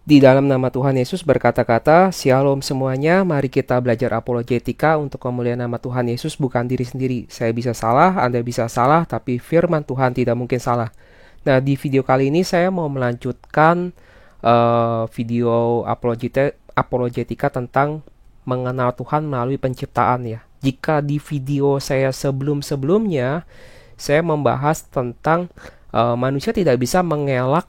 Di dalam nama Tuhan Yesus berkata-kata, Shalom semuanya, mari kita belajar apologetika untuk kemuliaan nama Tuhan Yesus, bukan diri sendiri. Saya bisa salah, Anda bisa salah, tapi firman Tuhan tidak mungkin salah. Nah, di video kali ini saya mau melanjutkan video apologetika tentang mengenal Tuhan melalui penciptaan ya. Jika di video saya sebelum-sebelumnya, saya membahas tentang manusia tidak bisa mengelak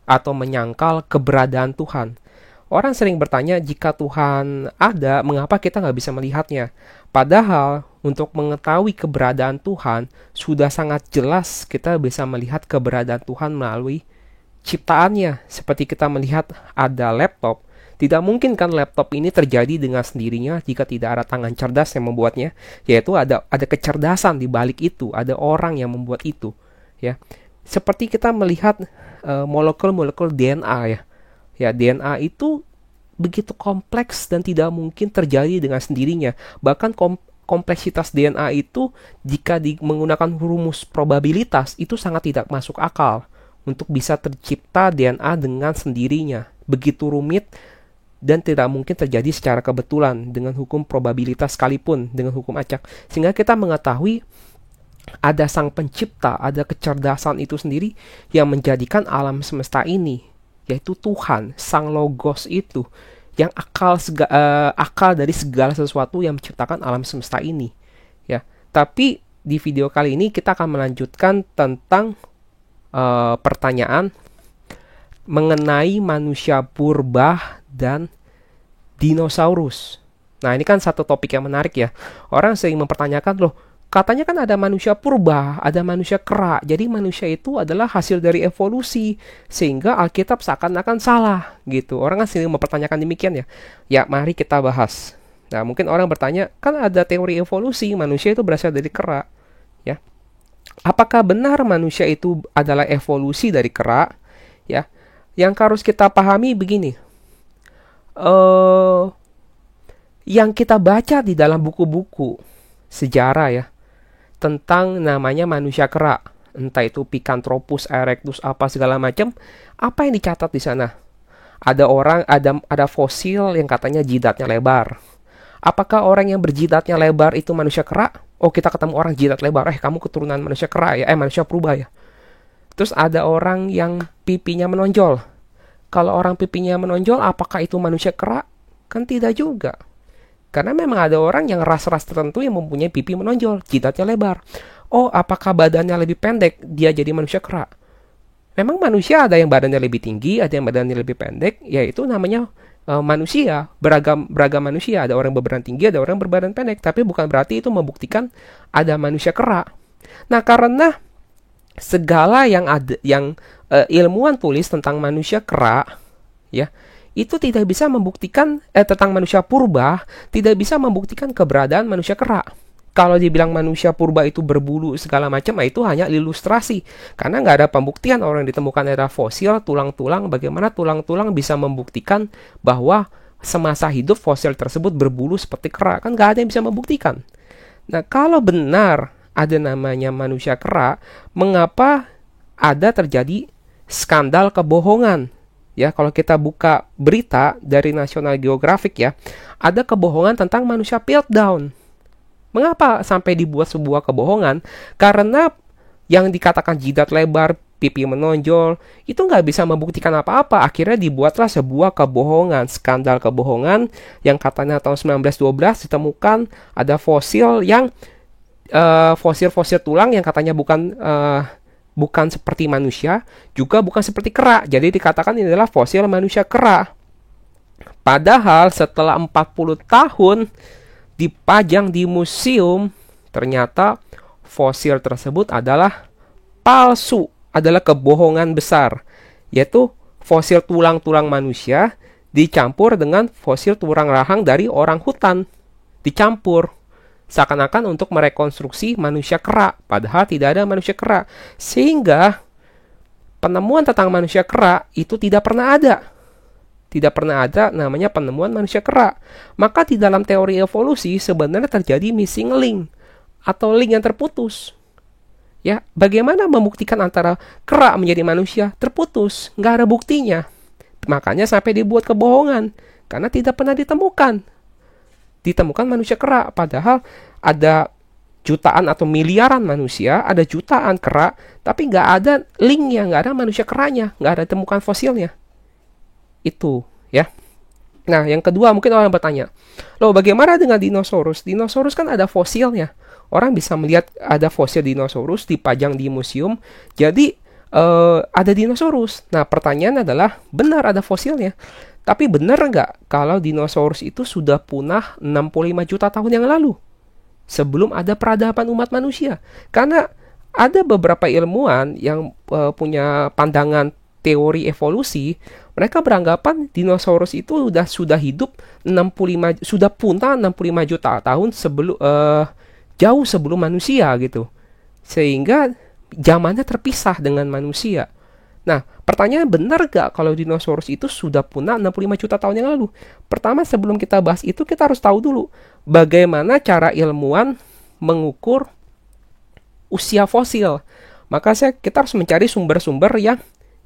atau menyangkal keberadaan Tuhan. Orang sering bertanya, jika Tuhan ada, mengapa kita nggak bisa melihatnya? Padahal, untuk mengetahui keberadaan Tuhan, sudah sangat jelas kita bisa melihat keberadaan Tuhan melalui ciptaannya. Seperti kita melihat ada laptop, tidak mungkin kan laptop ini terjadi dengan sendirinya jika tidak ada tangan cerdas yang membuatnya, yaitu ada kecerdasan di balik itu, ada orang yang membuat itu, ya. Seperti kita melihat molekul-molekul DNA ya. Ya, DNA itu begitu kompleks dan tidak mungkin terjadi dengan sendirinya. Bahkan kompleksitas DNA itu jika menggunakan rumus probabilitas itu sangat tidak masuk akal untuk bisa tercipta DNA dengan sendirinya. Begitu rumit dan tidak mungkin terjadi secara kebetulan dengan hukum probabilitas sekalipun, dengan hukum acak. Sehingga kita mengetahui ada sang pencipta, ada kecerdasan itu sendiri yang menjadikan alam semesta ini, yaitu Tuhan, sang logos itu, yang akal dari segala sesuatu yang menciptakan alam semesta ini. Ya, tapi di video kali ini kita akan melanjutkan tentang pertanyaan mengenai manusia purba dan dinosaurus. Nah, ini kan satu topik yang menarik ya. Orang sering mempertanyakan, loh, katanya kan ada manusia purba, ada manusia kera. Jadi manusia itu adalah hasil dari evolusi, sehingga Alkitab seakan-akan salah gitu. Orang kan sering mempertanyakan demikian ya. Ya, mari kita bahas. Nah, mungkin orang bertanya, kan ada teori evolusi, manusia itu berasal dari kera, ya. Apakah benar manusia itu adalah evolusi dari kera? Ya. Yang harus kita pahami begini. Yang kita baca di dalam buku-buku sejarah ya, tentang namanya manusia kera, entah itu Picanthropus erectus apa segala macam, apa yang dicatat di sana? Ada fosil yang katanya jidatnya lebar. Apakah orang yang berjidatnya lebar itu manusia kera? Oh, kita ketemu orang jidat lebar, kamu keturunan manusia kera ya, manusia purba ya. Terus ada orang yang pipinya menonjol. Kalau orang pipinya menonjol, apakah itu manusia kera? Kan tidak juga. Karena memang ada orang yang ras-ras tertentu yang mempunyai pipi menonjol, jidatnya lebar. Oh, apakah badannya lebih pendek, dia jadi manusia kera? Memang manusia ada yang badannya lebih tinggi, ada yang badannya lebih pendek, yaitu namanya manusia, beragam manusia. Ada orang berbadan tinggi, ada orang berbadan pendek. Tapi bukan berarti itu membuktikan ada manusia kera. Nah, karena segala yang ilmuwan tulis tentang manusia kera, ya, itu tidak bisa membuktikan tentang manusia purba, tidak bisa membuktikan keberadaan manusia kera. Kalau dibilang manusia purba itu berbulu segala macam, itu hanya ilustrasi. Karena nggak ada pembuktian. Orang yang ditemukan ada fosil, tulang-tulang, bagaimana tulang-tulang bisa membuktikan bahwa semasa hidup fosil tersebut berbulu seperti kera. Kan nggak ada yang bisa membuktikan. Nah, kalau benar ada namanya manusia kera, mengapa ada terjadi skandal kebohongan? Ya, kalau kita buka berita dari National Geographic ya, ada kebohongan tentang manusia Piltdown. Mengapa sampai dibuat sebuah kebohongan? Karena yang dikatakan jidat lebar, pipi menonjol, itu nggak bisa membuktikan apa-apa. Akhirnya dibuatlah sebuah kebohongan, skandal kebohongan, yang katanya tahun 1912 ditemukan ada fosil yang fosil-fosil tulang yang katanya bukan seperti manusia, juga bukan seperti kera. Jadi dikatakan ini adalah fosil manusia kera. Padahal setelah 40 tahun dipajang di museum, ternyata fosil tersebut adalah palsu, adalah kebohongan besar. Yaitu fosil tulang-tulang manusia dicampur dengan fosil tulang rahang dari orang hutan. Dicampur. Seakan-akan untuk merekonstruksi manusia kera, padahal tidak ada manusia kera. Sehingga penemuan tentang manusia kera itu tidak pernah ada. Tidak pernah ada namanya penemuan manusia kera. Maka di dalam teori evolusi sebenarnya terjadi missing link atau link yang terputus. Ya, bagaimana membuktikan antara kera menjadi manusia? Terputus, nggak ada buktinya. Makanya sampai dibuat kebohongan, karena tidak pernah ditemukan manusia kera. Padahal ada jutaan atau miliaran manusia, ada jutaan kera, tapi nggak ada linknya, nggak ada manusia keranya, nggak ada temukan fosilnya. Itu ya. Nah, yang kedua mungkin orang bertanya, loh bagaimana dengan dinosaurus? Dinosaurus kan ada fosilnya. Orang bisa melihat ada fosil dinosaurus dipajang di museum. Jadi ada dinosaurus. Nah, pertanyaan adalah, benar ada fosilnya. Tapi benar nggak kalau dinosaurus itu sudah punah 65 juta tahun yang lalu? Sebelum ada peradaban umat manusia. Karena ada beberapa ilmuwan yang punya pandangan teori evolusi, mereka beranggapan dinosaurus itu sudah hidup 65, sudah punah 65 juta tahun sebelum jauh sebelum manusia gitu. Sehingga zamannya terpisah dengan manusia. Nah, pertanyaan, benar gak kalau dinosaurus itu sudah punah 65 juta tahun yang lalu? Pertama, sebelum kita bahas itu, kita harus tahu dulu bagaimana cara ilmuwan mengukur usia fosil. Maka kita harus mencari sumber-sumber yang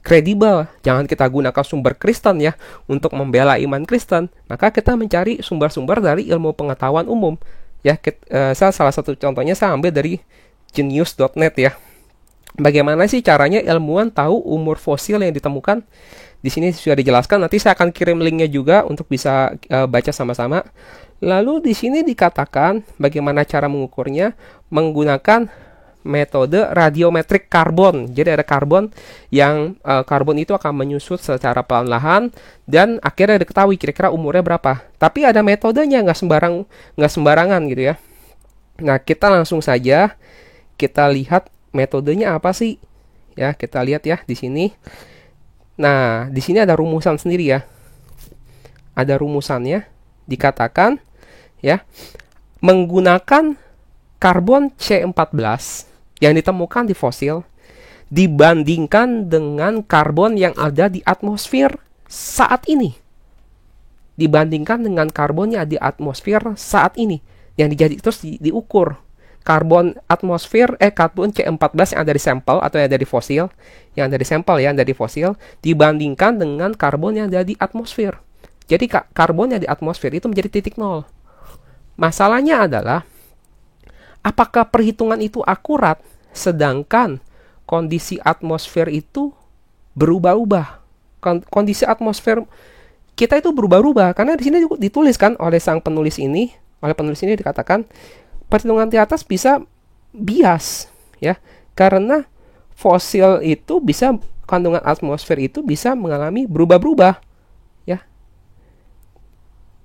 kredibel. Jangan kita gunakan sumber Kristen ya untuk membela iman Kristen. Maka kita mencari sumber-sumber dari ilmu pengetahuan umum. Ya, salah satu contohnya saya ambil dari genius.net ya. Bagaimana sih caranya ilmuwan tahu umur fosil yang ditemukan? Di sini sudah dijelaskan. Nanti saya akan kirim linknya juga untuk bisa baca sama-sama. Lalu di sini dikatakan bagaimana cara mengukurnya menggunakan metode radiometrik karbon. Jadi ada karbon yang karbon itu akan menyusut secara perlahan dan akhirnya diketahui kira-kira umurnya berapa. Tapi ada metodenya, nggak sembarangan gitu ya. Nah, kita langsung saja kita lihat metodenya apa sih? Ya, kita lihat ya di sini. Nah, di sini ada rumusan sendiri ya. Ada rumusannya. Dikatakan ya, menggunakan karbon C14 yang ditemukan di fosil dibandingkan dengan karbon yang ada di atmosfer saat ini. Dibandingkan dengan karbon yang di atmosfer saat ini yang terus diukur. Karbon C14 yang ada di sampel atau yang ada di fosil, yang dari sampel ya, dari fosil dibandingkan dengan karbon yang ada di atmosfer. Jadi karbon yang di atmosfer itu menjadi titik nol. Masalahnya adalah apakah perhitungan itu akurat sedangkan kondisi atmosfer itu berubah-ubah. Kondisi atmosfer kita itu berubah-ubah karena di sini dituliskan oleh penulis ini dikatakan perhitungan di atas bisa bias ya, karena fosil itu bisa, kandungan atmosfer itu bisa mengalami berubah-berubah ya,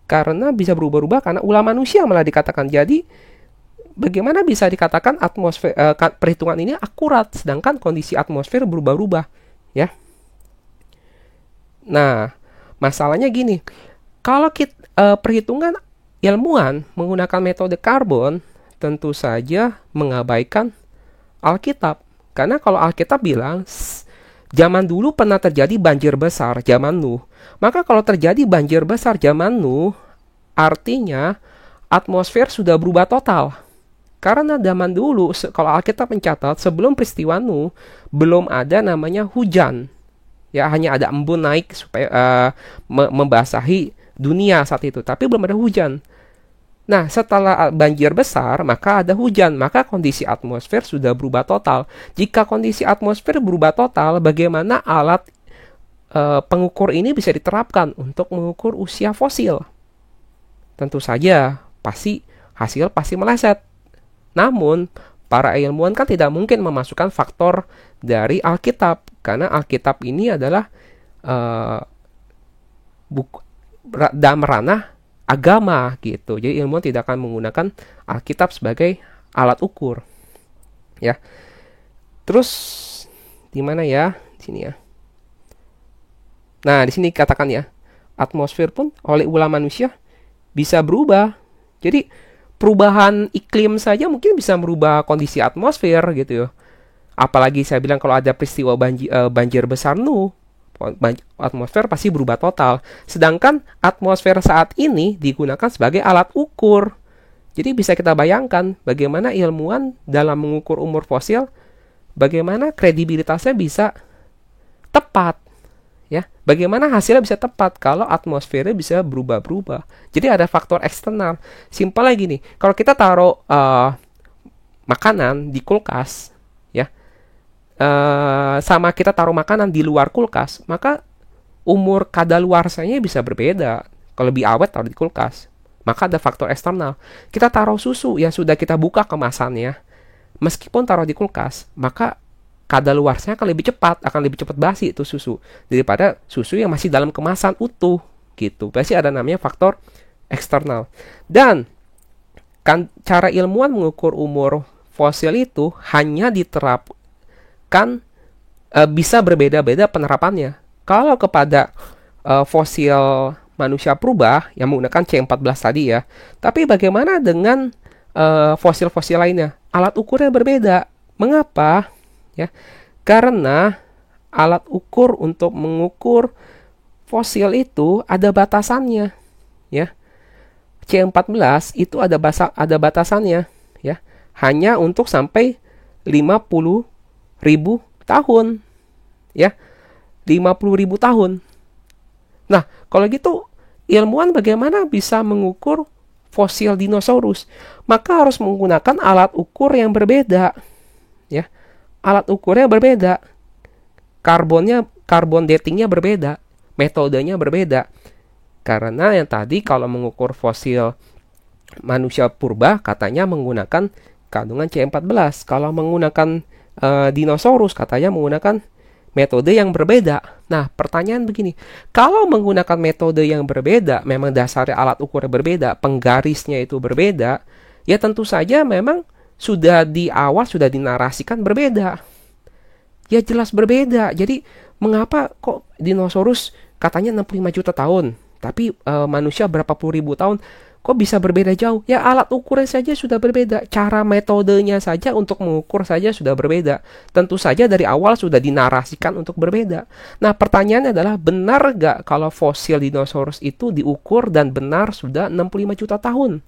karena bisa berubah-ubah karena ulah manusia malah dikatakan. Jadi bagaimana bisa dikatakan atmosfer perhitungan ini akurat sedangkan kondisi atmosfer berubah-ubah ya. Nah, masalahnya gini, kalau perhitungan ilmuwan menggunakan metode karbon tentu saja mengabaikan Alkitab. Karena kalau Alkitab bilang zaman dulu pernah terjadi banjir besar zaman Nuh. Maka kalau terjadi banjir besar zaman Nuh, artinya atmosfer sudah berubah total. Karena zaman dulu, kalau Alkitab mencatat, sebelum peristiwa Nuh, belum ada namanya hujan. Ya, hanya ada embun naik supaya membasahi dunia saat itu. Tapi belum ada hujan. Nah, setelah banjir besar, maka ada hujan. Maka kondisi atmosfer sudah berubah total. Jika kondisi atmosfer berubah total, bagaimana alat pengukur ini bisa diterapkan untuk mengukur usia fosil? Tentu saja, hasil pasti meleset. Namun, para ilmuwan kan tidak mungkin memasukkan faktor dari Alkitab. Karena Alkitab ini adalah dalam ranah agama gitu. Jadi ilmuwan tidak akan menggunakan Alkitab sebagai alat ukur. Ya. Terus di mana ya? Di sini ya. Nah, di sini katakan ya, atmosfer pun oleh ulah manusia bisa berubah. Jadi perubahan iklim saja mungkin bisa merubah kondisi atmosfer gitu ya. Apalagi saya bilang kalau ada peristiwa banjir besar Nuh, atmosfer pasti berubah total. Sedangkan atmosfer saat ini digunakan sebagai alat ukur. Jadi bisa kita bayangkan bagaimana ilmuwan dalam mengukur umur fosil, bagaimana kredibilitasnya bisa tepat. Ya, bagaimana hasilnya bisa tepat kalau atmosfernya bisa berubah-berubah. Jadi ada faktor eksternal. Simpel lagi nih, kalau kita taruh makanan di kulkas, ya, sama kita taruh makanan di luar kulkas, maka umur kadaluarsanya bisa berbeda. Kalau lebih awet taruh di kulkas, maka ada faktor eksternal. Kita taruh susu yang sudah kita buka kemasannya, meskipun taruh di kulkas, maka kadaluarsanya akan lebih cepat basi itu susu daripada susu yang masih dalam kemasan utuh gitu. Pasti ada namanya faktor eksternal. Dan kan cara ilmuwan mengukur umur fosil itu hanya diterapkan, bisa berbeda-beda penerapannya. Kalau kepada fosil manusia purba yang menggunakan C14 tadi ya. Tapi bagaimana dengan fosil-fosil lainnya? Alat ukurnya berbeda. Mengapa? Ya, karena alat ukur untuk mengukur fosil itu ada batasannya, ya. C14 itu ada batasannya, ya. Hanya untuk sampai 50.000 tahun, ya. 50.000 tahun. Nah, kalau gitu ilmuwan bagaimana bisa mengukur fosil dinosaurus? Maka harus menggunakan alat ukur yang berbeda, ya. Alat ukurnya berbeda, karbon datingnya berbeda, metodenya berbeda. Karena yang tadi kalau mengukur fosil manusia purba katanya menggunakan kandungan C14. Kalau menggunakan dinosaurus katanya menggunakan metode yang berbeda. Nah, pertanyaan begini, kalau menggunakan metode yang berbeda, memang dasarnya alat ukurnya berbeda, penggarisnya itu berbeda, ya tentu saja memang sudah di awal sudah dinarasikan berbeda. Ya jelas berbeda. Jadi mengapa kok dinosaurus katanya 65 juta tahun, tapi manusia berapa puluh ribu tahun, kok bisa berbeda jauh? Ya alat ukurnya saja sudah berbeda, cara metodenya saja untuk mengukur saja sudah berbeda. Tentu saja dari awal sudah dinarasikan untuk berbeda. Nah, pertanyaannya adalah benar gak kalau fosil dinosaurus itu diukur dan benar sudah 65 juta tahun?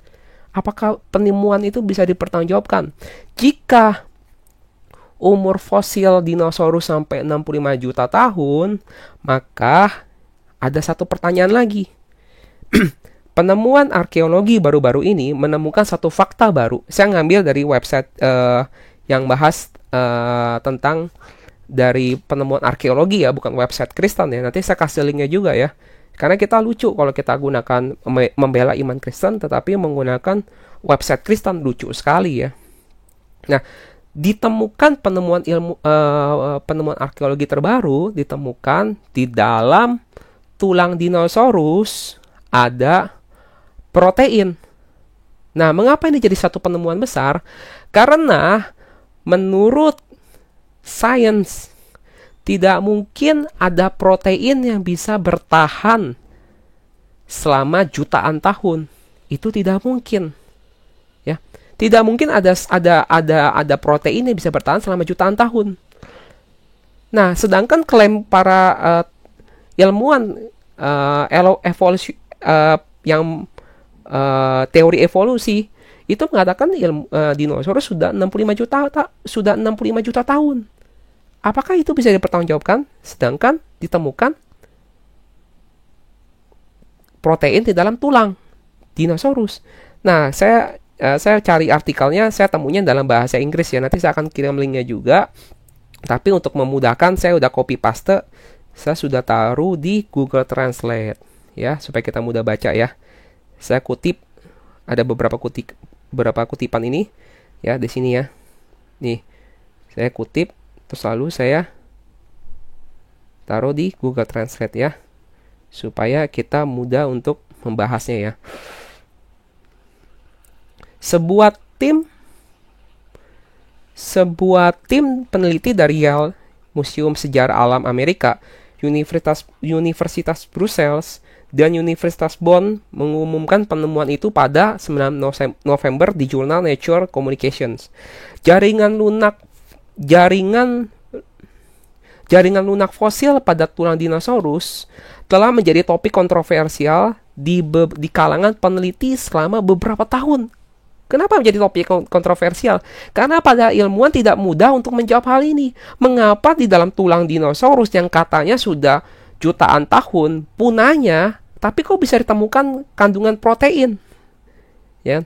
Apakah penemuan itu bisa dipertanggungjawabkan? Jika umur fosil dinosaurus sampai 65 juta tahun, maka ada satu pertanyaan lagi. Penemuan arkeologi baru-baru ini menemukan satu fakta baru. Saya ngambil dari website yang bahas tentang dari penemuan arkeologi ya, bukan website Kristen ya. Nanti saya kasih linknya juga ya. Karena kita lucu kalau kita gunakan membela iman Kristen tetapi menggunakan website Kristen, lucu sekali ya. Nah, ditemukan penemuan arkeologi terbaru ditemukan di dalam tulang dinosaurus ada protein. Nah, mengapa ini jadi satu penemuan besar? Karena menurut sains tidak mungkin ada protein yang bisa bertahan selama jutaan tahun. Itu tidak mungkin. Ya. Tidak mungkin ada protein yang bisa bertahan selama jutaan tahun. Nah, sedangkan klaim para ilmuwan evolusi yang teori evolusi itu mengatakan dinosaurus sudah 65 juta tahun. Apakah itu bisa dipertanggungjawabkan? Sedangkan ditemukan protein di dalam tulang dinosaurus. Nah, saya cari artikelnya, saya temunya dalam bahasa Inggris ya. Nanti saya akan kirim linknya juga. Tapi untuk memudahkan, saya udah copy paste. Saya sudah taruh di Google Translate ya, supaya kita mudah baca ya. Saya kutip, ada beberapa kutipan ini ya di sini ya. Nih, saya kutip. Terus lalu saya taruh di Google Translate ya, supaya kita mudah untuk membahasnya ya. Sebuah tim peneliti dari Yale Museum Sejarah Alam Amerika, Universitas Brussels, dan Universitas Bonn mengumumkan penemuan itu pada 9 November di jurnal Nature Communications. Jaringan lunak fosil pada tulang dinosaurus telah menjadi topik kontroversial di kalangan peneliti selama beberapa tahun. Kenapa menjadi topik kontroversial? Karena pada ilmuwan tidak mudah untuk menjawab hal ini. Mengapa di dalam tulang dinosaurus yang katanya sudah jutaan tahun punahnya, tapi kok bisa ditemukan kandungan protein? Ya,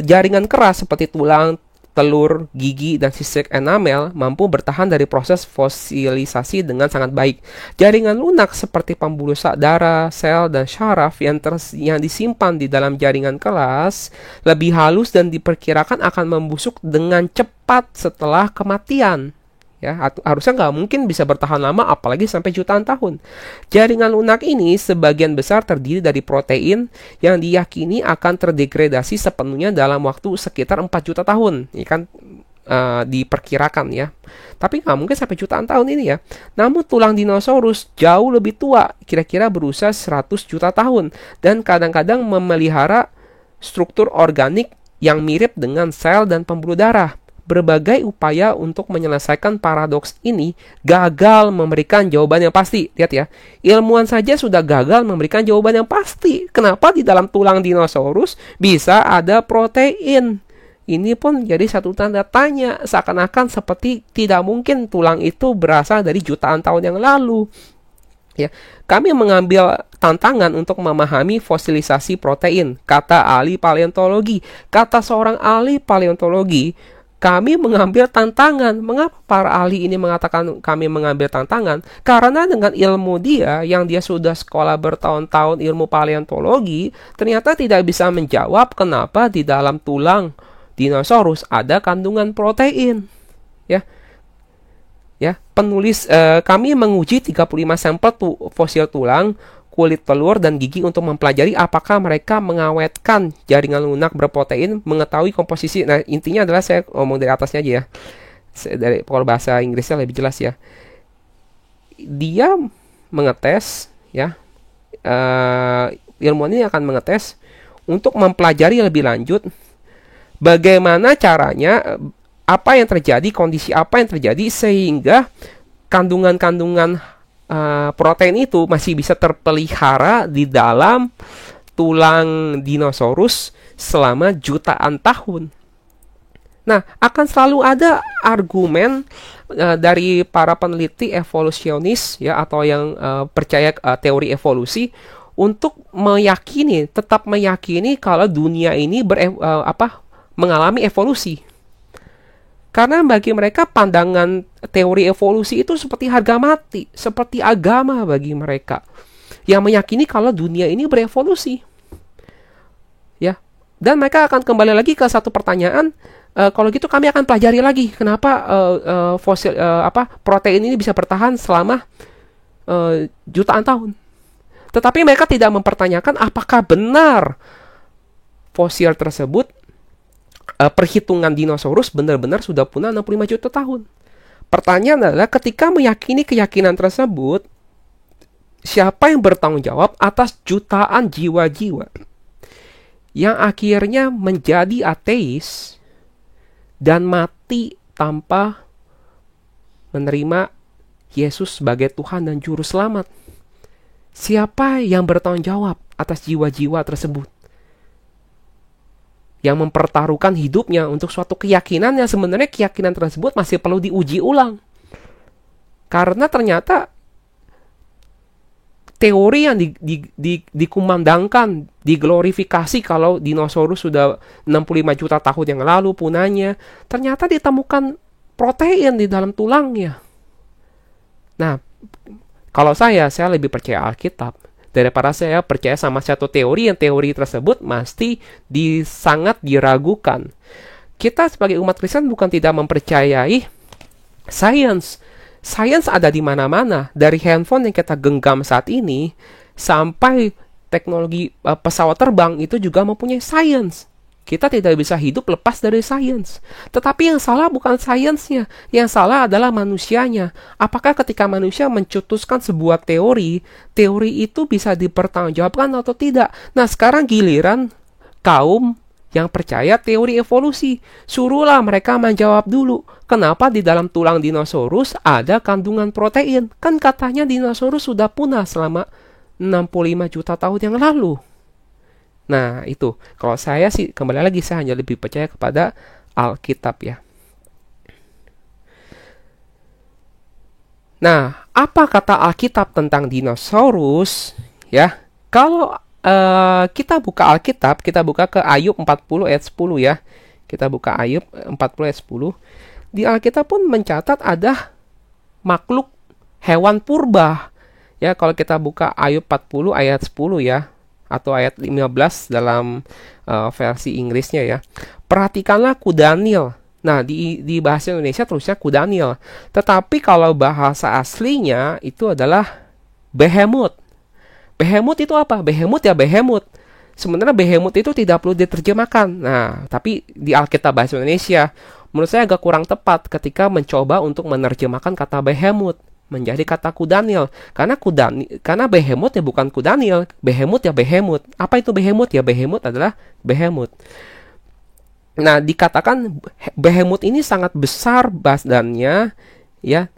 jaringan keras seperti tulang, telur, gigi, dan sisik enamel mampu bertahan dari proses fosilisasi dengan sangat baik. Jaringan lunak seperti pembuluh darah, sel, dan syaraf yang disimpan di dalam jaringan keras lebih halus dan diperkirakan akan membusuk dengan cepat setelah kematian. Ya, harusnya nggak mungkin bisa bertahan lama, apalagi sampai jutaan tahun. Jaringan lunak ini sebagian besar terdiri dari protein yang diyakini akan terdegradasi sepenuhnya dalam waktu sekitar 4 juta tahun. Ini kan diperkirakan ya. Tapi nggak mungkin sampai jutaan tahun ini ya. Namun tulang dinosaurus jauh lebih tua, kira-kira berusia 100 juta tahun, dan kadang-kadang memelihara struktur organik yang mirip dengan sel dan pembuluh darah. Berbagai upaya untuk menyelesaikan paradoks ini gagal memberikan jawaban yang pasti. Lihat ya, ilmuwan saja sudah gagal memberikan jawaban yang pasti. Kenapa di dalam tulang dinosaurus bisa ada protein? Ini pun jadi satu tanda tanya, seakan-akan seperti tidak mungkin tulang itu berasal dari jutaan tahun yang lalu. Ya, kami mengambil tantangan untuk memahami fosilisasi protein, kata ahli paleontologi. Kata seorang ahli paleontologi, kami mengambil tantangan. Mengapa para ahli ini mengatakan kami mengambil tantangan? Karena dengan ilmu dia, yang dia sudah sekolah bertahun-tahun ilmu paleontologi, ternyata tidak bisa menjawab kenapa di dalam tulang dinosaurus ada kandungan protein. Ya, penulis kami menguji 35 sampel fosil tulang, kulit telur, dan gigi untuk mempelajari apakah mereka mengawetkan jaringan lunak berprotein, mengetahui komposisi. Nah, intinya adalah saya ngomong dari atasnya aja ya. Dari kalau bahasa Inggrisnya lebih jelas ya. Dia mengetes ya. Ilmuwan ini akan mengetes untuk mempelajari lebih lanjut bagaimana caranya, apa yang terjadi, kondisi apa yang terjadi sehingga kandungan-kandungan protein itu masih bisa terpelihara di dalam tulang dinosaurus selama jutaan tahun. Nah, akan selalu ada argumen dari para peneliti evolusionis ya, atau yang percaya teori evolusi, untuk tetap meyakini kalau dunia ini mengalami evolusi. Karena bagi mereka pandangan teori evolusi itu seperti harga mati, seperti agama bagi mereka, yang meyakini kalau dunia ini berevolusi. Ya. Dan mereka akan kembali lagi ke satu pertanyaan, kalau gitu kami akan pelajari lagi kenapa protein ini bisa bertahan selama jutaan tahun. Tetapi mereka tidak mempertanyakan apakah benar fosil tersebut, perhitungan dinosaurus benar-benar sudah punah 65 juta tahun. Pertanyaan adalah, ketika meyakini keyakinan tersebut, siapa yang bertanggung jawab atas jutaan jiwa-jiwa yang akhirnya menjadi ateis dan mati tanpa menerima Yesus sebagai Tuhan dan Juru Selamat? Siapa yang bertanggung jawab atas jiwa-jiwa tersebut yang mempertaruhkan hidupnya untuk suatu keyakinan yang sebenarnya keyakinan tersebut masih perlu diuji ulang? Karena ternyata teori yang dikumandangkan, diglorifikasi kalau dinosaurus sudah 65 juta tahun yang lalu punahnya, ternyata ditemukan protein di dalam tulangnya. Nah, kalau saya lebih percaya Alkitab daripada saya percaya sama satu teori yang teori tersebut mesti sangat diragukan. Kita sebagai umat Kristen bukan tidak mempercayai sains. Sains ada di mana-mana. Dari handphone yang kita genggam saat ini sampai teknologi pesawat terbang itu juga mempunyai sains. Kita tidak bisa hidup lepas dari sains. Tetapi yang salah bukan sainsnya, yang salah adalah manusianya. Apakah ketika manusia mencetuskan sebuah teori itu bisa dipertanggungjawabkan atau tidak? Nah, sekarang giliran kaum yang percaya teori evolusi. Suruhlah mereka menjawab dulu, kenapa di dalam tulang dinosaurus ada kandungan protein? Kan katanya dinosaurus sudah punah selama 65 juta tahun yang lalu. Nah, itu. Kalau saya sih, kembali lagi, saya hanya lebih percaya kepada Alkitab ya. Nah, apa kata Alkitab tentang dinosaurus? Ya, kalau kita buka Alkitab, kita buka ke Ayub 40 ayat 10 ya. Kita buka Ayub 40 ayat 10. Di Alkitab pun mencatat ada makhluk hewan purba. Ya, kalau kita buka Ayub 40 ayat 10 ya, atau ayat 15 dalam versi Inggrisnya ya. Perhatikanlah kudanil. Nah, di bahasa Indonesia terusnya kudanil. Tetapi kalau bahasa aslinya itu adalah behemoth. Behemoth itu apa? Behemoth ya behemoth. Sebenarnya behemoth itu tidak perlu diterjemahkan. Nah, tapi di Alkitab bahasa Indonesia, menurut saya agak kurang tepat ketika mencoba untuk menerjemahkan kata behemoth menjadi kata kudanil. Karena behemoth ya bukan kudanil, behemoth ya behemoth. Apa itu behemoth? Ya behemoth adalah behemoth. Nah, dikatakan behemoth ini sangat besar badannya ya.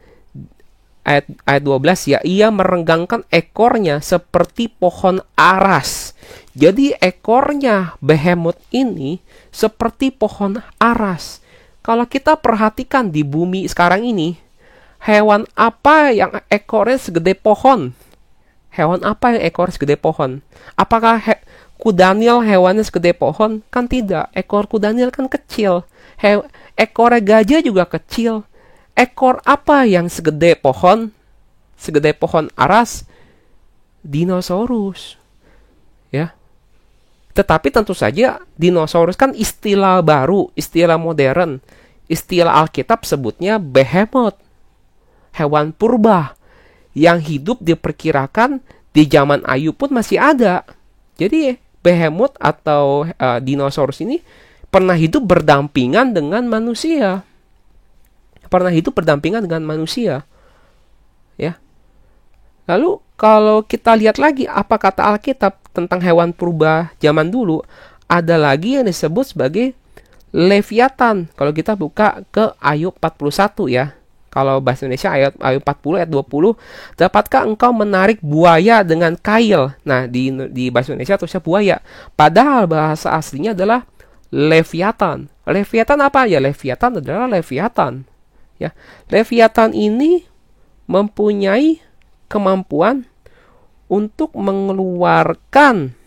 Ayat 12 ya, ia merenggangkan ekornya seperti pohon aras. Jadi ekornya behemoth ini seperti pohon aras. Kalau kita perhatikan di bumi sekarang ini, hewan apa yang ekornya segede pohon? Hewan apa yang ekornya segede pohon? Apakah kudanil hewannya segede pohon? Kan tidak. Ekor kudanil kan kecil. Ekornya gajah juga kecil. Ekor apa yang segede pohon? Segede pohon aras? Dinosaurus. Ya. Tetapi tentu saja dinosaurus kan istilah baru, istilah modern. Istilah Alkitab sebutnya behemoth. Hewan purba yang hidup diperkirakan di zaman Ayub pun masih ada. Jadi behemoth atau dinosaurus ini pernah hidup berdampingan dengan manusia. Ya. Lalu kalau kita lihat lagi apa kata Alkitab tentang hewan purba zaman dulu, ada lagi yang disebut sebagai Leviathan. Kalau kita buka ke Ayub 41 ya. Kalau bahasa Indonesia Ayub 40 ayat 20, dapatkah engkau menarik buaya dengan kail? Nah, di bahasa Indonesia tulisnya buaya. Padahal bahasa aslinya adalah Leviathan. Leviathan apa ya? Leviathan adalah Leviathan. Ya, Leviathan ini mempunyai kemampuan untuk mengeluarkan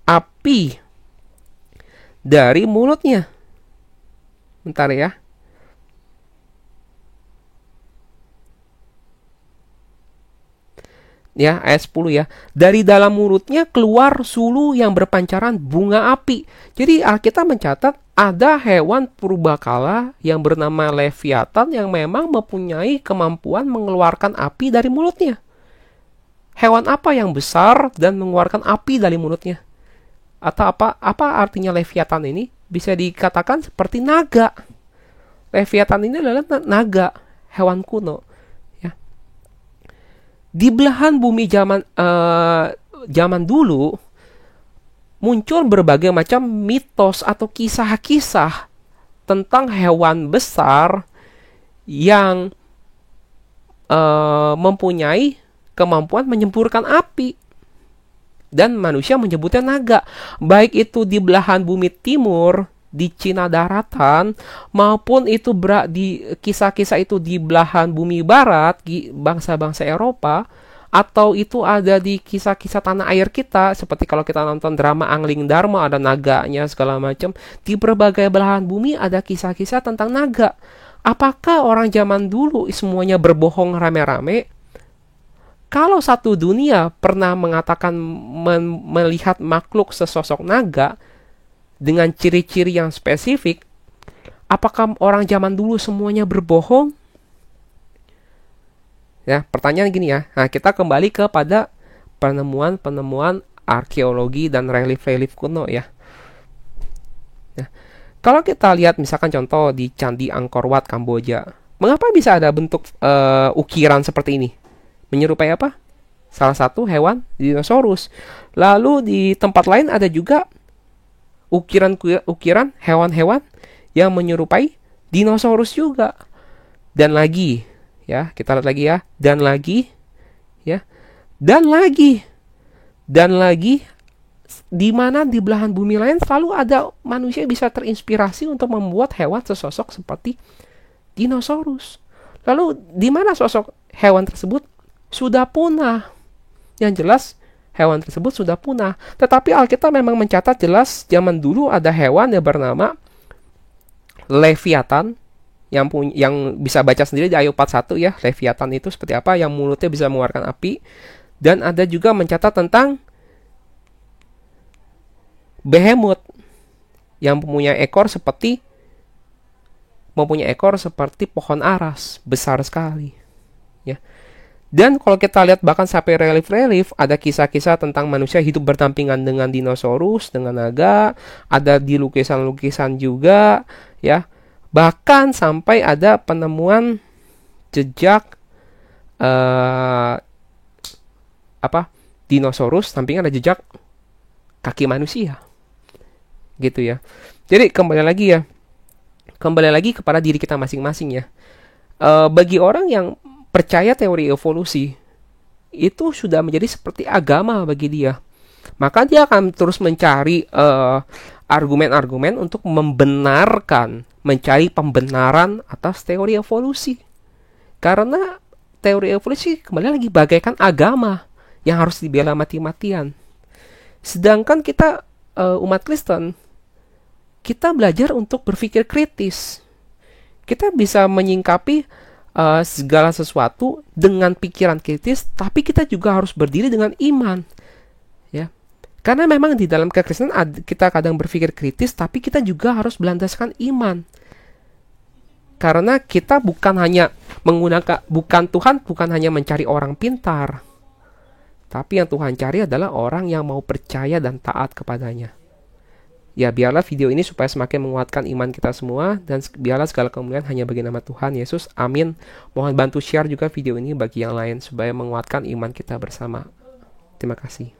api dari mulutnya. Bentar ya. Ya, ayat 10 ya. Dari dalam mulutnya keluar sulu yang berpancaran bunga api. Jadi Alkitab mencatat ada hewan purbakala yang bernama Leviathan yang memang mempunyai kemampuan mengeluarkan api dari mulutnya. Hewan apa yang besar dan mengeluarkan api dari mulutnya? Atau apa artinya Leviathan ini? Bisa dikatakan seperti naga. Leviathan ini adalah naga, hewan kuno. Di belahan bumi zaman dulu muncul berbagai macam mitos atau kisah-kisah tentang hewan besar yang mempunyai kemampuan menyemburkan api, dan manusia menyebutnya naga. Baik itu di belahan bumi timur, di Cina daratan, maupun itu di kisah-kisah itu di belahan bumi barat, bangsa-bangsa Eropa, atau itu ada di kisah-kisah tanah air kita, seperti kalau kita nonton drama Angling Dharma, ada naganya segala macam. Di berbagai belahan bumi ada kisah-kisah tentang naga. Apakah orang zaman dulu semuanya berbohong rame-rame? Kalau satu dunia pernah mengatakan melihat makhluk sesosok naga dengan ciri-ciri yang spesifik, apakah orang zaman dulu semuanya berbohong? Ya, pertanyaan gini ya. Nah, kita kembali kepada penemuan-penemuan arkeologi dan relief-relief kuno ya. Kalau kita lihat misalkan contoh di Candi Angkor Wat Kamboja, mengapa bisa ada bentuk ukiran seperti ini? Menyerupai apa? Salah satu hewan dinosaurus. Lalu di tempat lain ada juga ukiran hewan-hewan yang menyerupai dinosaurus juga. Dan lagi, ya, kita lihat lagi ya, dan lagi, ya, dan lagi, di mana di belahan bumi lain selalu ada manusia bisa terinspirasi untuk membuat hewan sesosok seperti dinosaurus. Lalu di mana sosok hewan tersebut sudah punah. Yang jelas hewan tersebut sudah punah. Tetapi Alkitab memang mencatat jelas zaman dulu ada hewan yang bernama Leviathan, yang bisa baca sendiri di Ayub 41 ya. Leviathan itu seperti apa, yang mulutnya bisa mengeluarkan api. Dan ada juga mencatat tentang Behemoth yang mempunyai ekor seperti pohon aras, besar sekali ya. Dan kalau kita lihat bahkan sampai relief-relief, ada kisah-kisah tentang manusia hidup berdampingan dengan dinosaurus, dengan naga, ada di lukisan-lukisan juga ya. Bahkan sampai ada penemuan jejak dinosaurus, sampingnya ada jejak kaki manusia. Gitu ya. Jadi kembali lagi kepada diri kita masing-masing ya. Bagi orang yang percaya teori evolusi, itu sudah menjadi seperti agama bagi dia. Maka dia akan terus mencari argumen-argumen untuk mencari pembenaran atas teori evolusi. Karena teori evolusi kembali lagi bagaikan agama yang harus dibela mati-matian. Sedangkan kita umat Kristen, kita belajar untuk berpikir kritis. Kita bisa menyingkapi segala sesuatu dengan pikiran kritis, tapi kita juga harus berdiri dengan iman ya. Karena memang di dalam kekristenan kita kadang berpikir kritis, tapi kita juga harus berlandaskan iman. Karena kita bukan hanya Tuhan bukan hanya mencari orang pintar, tapi yang Tuhan cari adalah orang yang mau percaya dan taat kepadanya. Ya, biarlah video ini supaya semakin menguatkan iman kita semua, dan biarlah segala kemuliaan hanya bagi nama Tuhan Yesus. Amin. Mohon bantu share juga video ini bagi yang lain supaya menguatkan iman kita bersama. Terima kasih.